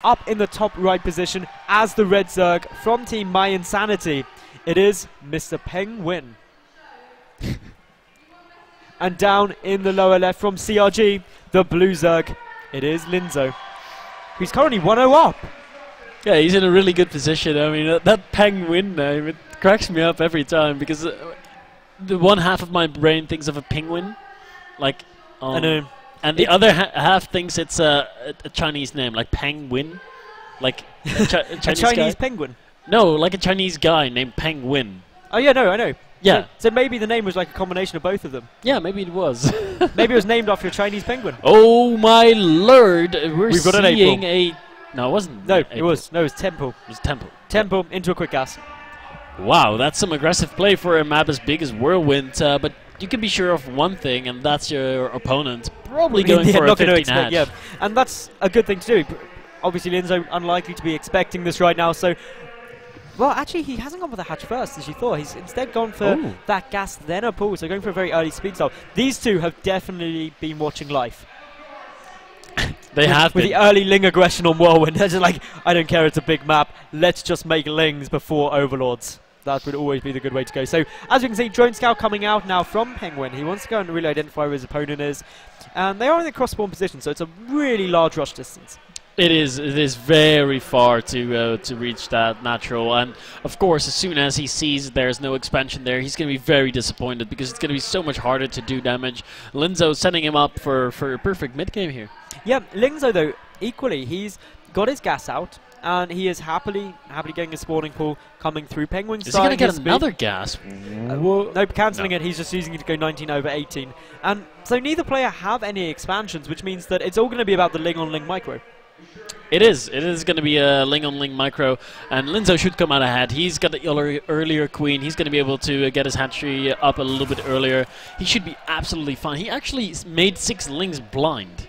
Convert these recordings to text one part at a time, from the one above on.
Up in the top right position as the red Zerg from Team My Insanity, it is Mr. Pengwin. And down in the lower left from CRG, the blue Zerg, it is Lindzo, who's currently 1-0 up. Yeah, he's in a really good position. I mean, that Pengwin name, it cracks me up every time because the one half of my brain thinks of a penguin, like, I know. and the other half thinks it's a Chinese name, like Pengwin, like a Chinese penguin. No, like a Chinese guy named Pengwin. Oh yeah, no, I know. Yeah. So maybe the name was like a combination of both of them. Yeah, maybe it was. Maybe it was named after a Chinese penguin. Oh my lord, we've got seeing a... No, it wasn't. No, it was Temple. It was Temple. Temple into a quick gas. Wow, that's some aggressive play for a map as big as Whirlwind, but you can be sure of one thing, and that's your opponent probably going for a 15 hatch. Yeah, and that's a good thing to do. Obviously, Lindzo unlikely to be expecting this right now, so... Well, actually, he hasn't gone for the hatch first, as you thought. He's instead gone for that gas, then a pull, so going for a very early speed style. These two have definitely been watching life. They have with the early Ling aggression on Whirlwind. They're just like, I don't care, it's a big map. Let's just make Lings before Overlords. That would always be the good way to go. So, as you can see, Drone Scout coming out now from Pengwin. He wants to go and really identify where his opponent is. And they are in the cross-spawn position, so it's a really large rush distance. It is very far to reach that natural, and of course as soon as he sees there's no expansion there, he's going to be very disappointed because it's going to be so much harder to do damage. Lindzo setting him up for a perfect mid game here. Yeah, Lindzo though, equally, he's got his gas out, and he is happily getting a spawning pool coming through. Pengwin is he going to get another gas? Nope, cancelling it. He's just using it to go 19/18. And so neither player have any expansions, which means that it's all going to be about the Ling on Ling micro. It is going to be a Ling on Ling micro, and Lindzo should come out ahead. He's got the earlier queen. He's going to be able to get his hatchery up a little bit earlier. He should be absolutely fine. He actually made 6 Lings blind.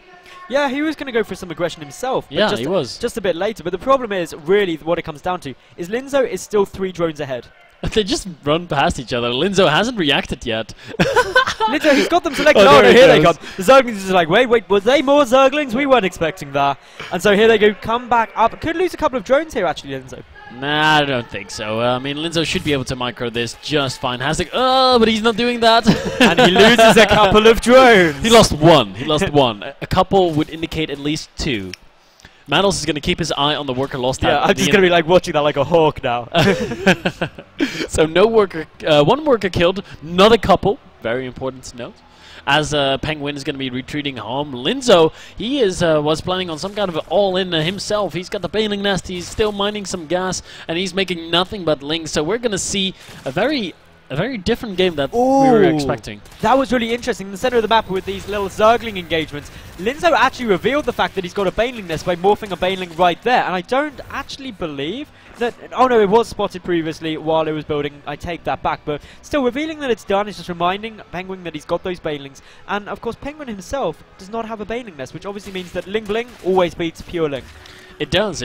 Yeah, he was going to go for some aggression himself. Yeah, he was. Just a bit later. But the problem is, really, what it comes down to is Lindzo is still 3 drones ahead. They just run past each other. Lindzo hasn't reacted yet. Lindzo, he's got them selected. Oh, no, here they come. The Zerglings is like, wait, was they more Zerglings? We weren't expecting that. And so here they go, come back up. Could lose a couple of drones here, actually, Lindzo. Nah, I don't think so. I mean, Lindzo should be able to micro this just fine. But he's not doing that. And he loses a couple of drones. He lost one. A couple would indicate at least 2. Manos is going to keep his eye on the worker lost. Yeah, I'm just going to be like watching that like a hawk now. So no worker, one worker killed, not a couple. Very important to note. As Pengwin is going to be retreating home. Lindzo, he was planning on some kind of all-in himself. He's got the Baneling Nest, he's still mining some gas, and he's making nothing but Lings. So we're going to see a very different game that we were expecting. That was really interesting. In the center of the map with these little Zergling engagements, Lindzo actually revealed the fact that he's got a Baneling Nest by morphing a Baneling right there. And I don't actually believe that... Oh no, it was spotted previously while it was building. I take that back. But still, revealing that it's done is just reminding Pengwin that he's got those Banelings. And of course, Pengwin himself does not have a Baneling Nest, which obviously means that Ling Bling always beats Pure Ling. It does.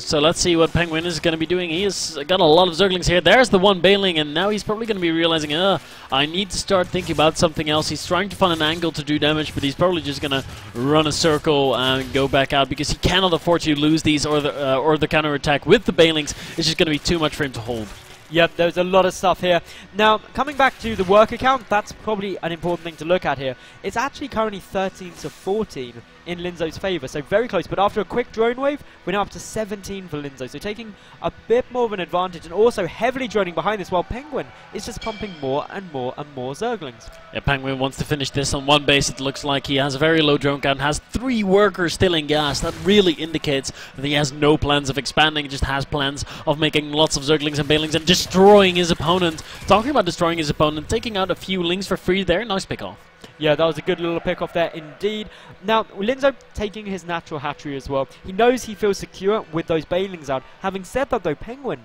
So let's see what Pengwin is going to be doing. He has got a lot of Zerglings here. There's the one Baneling, and now he's probably going to be realizing, I need to start thinking about something else. He's trying to find an angle to do damage, but he's probably just going to run a circle and go back out because he cannot afford to lose these or the counterattack with the Banelings. It's just going to be too much for him to hold. Yep, there's a lot of stuff here. Now, coming back to the worker count, that's probably an important thing to look at here. It's actually currently 13-14 in Lindzo's favour, so very close. But after a quick drone wave, we're now up to 17 for Lindzo, so taking a bit more of an advantage, and also heavily droning behind this, while Pengwin is just pumping more and more and more Zerglings. Yeah, Pengwin wants to finish this on one base. It looks like he has a very low drone count, has 3 workers still in gas. That really indicates that he has no plans of expanding, he just has plans of making lots of Zerglings and Banelings and destroying his opponent. Talking about destroying his opponent, taking out a few Lings for free there. Nice pick off. Yeah, that was a good little pick off there indeed. Now, Lindzo taking his natural hatchery as well. He knows he feels secure with those Banelings out. Having said that though, Pengwin,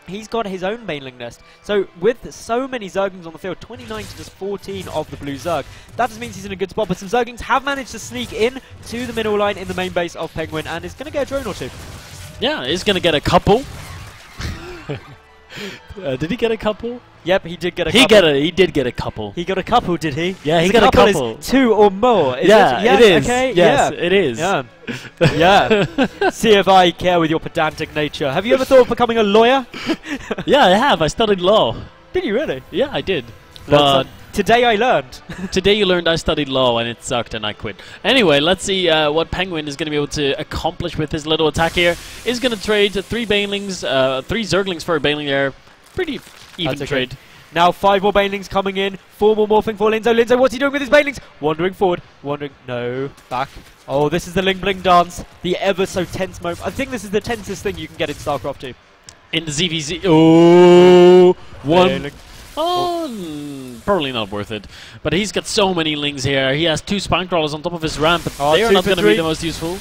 he's got his own Baneling Nest. So with so many Zerglings on the field, 29 to just 14 of the blue Zerg, that just means he's in a good spot. But some Zerglings have managed to sneak in to the middle line in the main base of Pengwin, and is going to get a drone or two. Yeah, he's going to get a couple. Did he get a couple? Yep, he did get a couple. He did get a couple. He got a couple, did he? Yeah, he So got a couple couple. Is 2 or more. Is Yeah, it? Yes, it is. Okay, Yes, yeah. it is. Yeah. Yeah. See if I care with your pedantic nature. Have you ever thought of becoming a lawyer? Yeah, I have. I studied law. Did you really? Yeah, I did. But today I learned. Today you learned I studied law and it sucked and I quit. Anyway, let's see what Pengwin is going to be able to accomplish with his little attack here. Is going to trade 3 banelings, 3 zerglings for a baneling there. Pretty even trade. Now 5 more banelings coming in. 4 more morphing for Lindzo. Lindzo, what's he doing with his banelings? Wandering forward. Wandering. No. Back. Oh, this is the Ling Bling dance. The ever so tense moment. I think this is the tensest thing you can get in StarCraft 2. In the ZVZ. Oh, one. Bailing. Oh, probably not worth it. But he's got so many lings here. He has 2 spine crawlers on top of his ramp, but they are not going to be the most useful.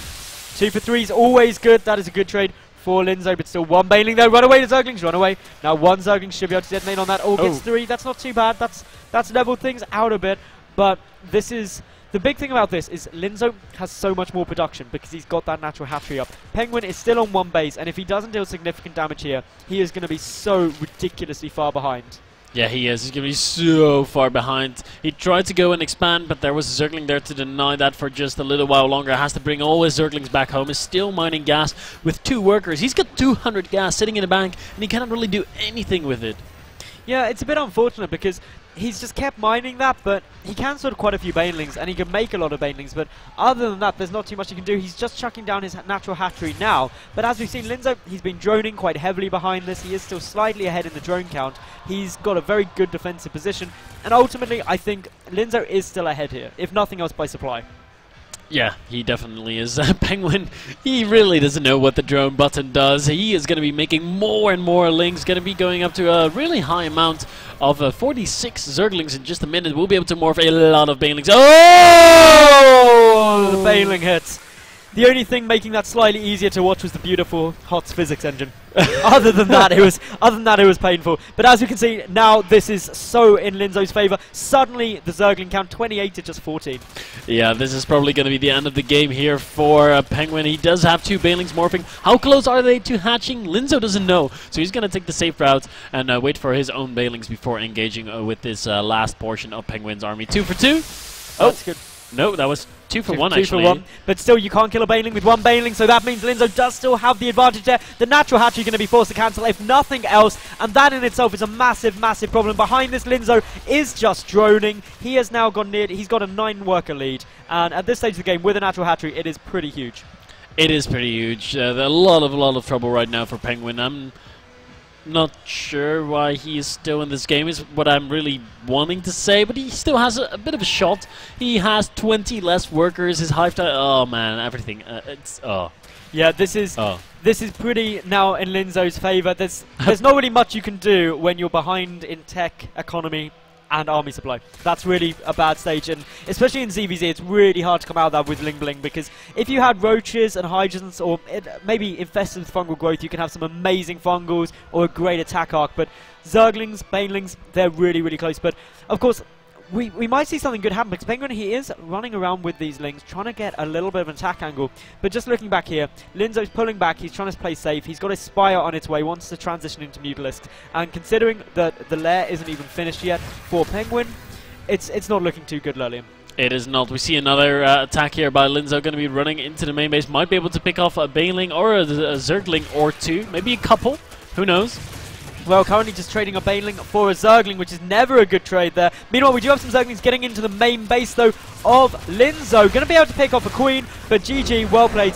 2 for 3 is always good. That is a good trade for Lindzo, but still 1 baneling though. Run away to Zerglings, run away. Now 1 Zergling should be able to detonate on that. Oh, gets 3. That's not too bad. That's leveled things out a bit. But this is... The big thing about this is Lindzo has so much more production because he's got that natural hatchery up. Pengwin is still on 1 base, and if he doesn't deal significant damage here, he is going to be so ridiculously far behind. Yeah, he is. He's going to be so far behind. He tried to go and expand, but there was a Zergling there to deny that for just a little while longer. Has to bring all his Zerglings back home. Is still mining gas with 2 workers. He's got 200 gas sitting in the bank, and he cannot really do anything with it. Yeah, it's a bit unfortunate because he's just kept mining that, but he can sort of quite a few banelings, and he can make a lot of banelings, but other than that, there's not too much he can do. He's just chucking down his natural hatchery now, but as we've seen, Lindzo, he's been droning quite heavily behind this. He is still slightly ahead in the drone count. He's got a very good defensive position, and ultimately, I think Lindzo is still ahead here, if nothing else by supply. Yeah, he definitely is. Pengwin, he really doesn't know what the drone button does. He is going to be making more and more lings, going to be going up to a really high amount of 46 Zerglings in just a minute. We'll be able to morph a lot of banelings. Oh! The baneling hits. The only thing making that slightly easier to watch was the beautiful HOTS physics engine. Other than that, it was painful. But as you can see, now this is so in Lindzo's favour. Suddenly, the Zergling count 28 to just 14. Yeah, this is probably going to be the end of the game here for Pengwin. He does have 2 banelings morphing. How close are they to hatching? Lindzo doesn't know, so he's going to take the safe route and wait for his own banelings before engaging with this last portion of Pengwin's army. 2 for 2. Oh, that's good. No, that was 2 for 1 2 actually. for 1. But still, you can't kill a baneling with 1 baneling, so that means Lindzo does still have the advantage there. The natural hatchery going to be forced to cancel, if nothing else, and that in itself is a massive, massive problem. Behind this, Lindzo is just droning. He has now gone near. He's got a 9-worker lead, and at this stage of the game, with a natural hatchery, it is pretty huge. It is pretty huge. There's a lot of trouble right now for Pengwin. I'm not sure why he is still in this game is what I'm really wanting to say, but he still has a bit of a shot. He has 20 less workers. His hive time. Oh man, everything. Yeah, this is pretty now in Lindzo's favour. There's not really much you can do when you're behind in tech, economy, and army supply. That's really a bad stage, and especially in ZVZ, it's really hard to come out of that with Ling Bling, because if you had roaches and hydrogens, or maybe infested with fungal growth, you can have some amazing fungals or a great attack arc, but Zerglings, Banelings, they're really, really close. But of course, we might see something good happen, because Pengwin, he is running around with these lings, trying to get a little bit of an attack angle. But just looking back here, Lindzo's pulling back, he's trying to play safe, he's got his Spire on its way, wants to transition into Mutalisks, and considering that the lair isn't even finished yet for Pengwin, it's not looking too good, Lurlian. It is not. We see another attack here by Lindzo, going to be running into the main base, might be able to pick off a Baneling or a Zergling or 2, maybe a couple, who knows. Well, currently just trading a Baneling for a Zergling, which is never a good trade there. Meanwhile, we do have some Zerglings getting into the main base, though, of Lindzo. Going to be able to pick off a Queen, but GG, well played.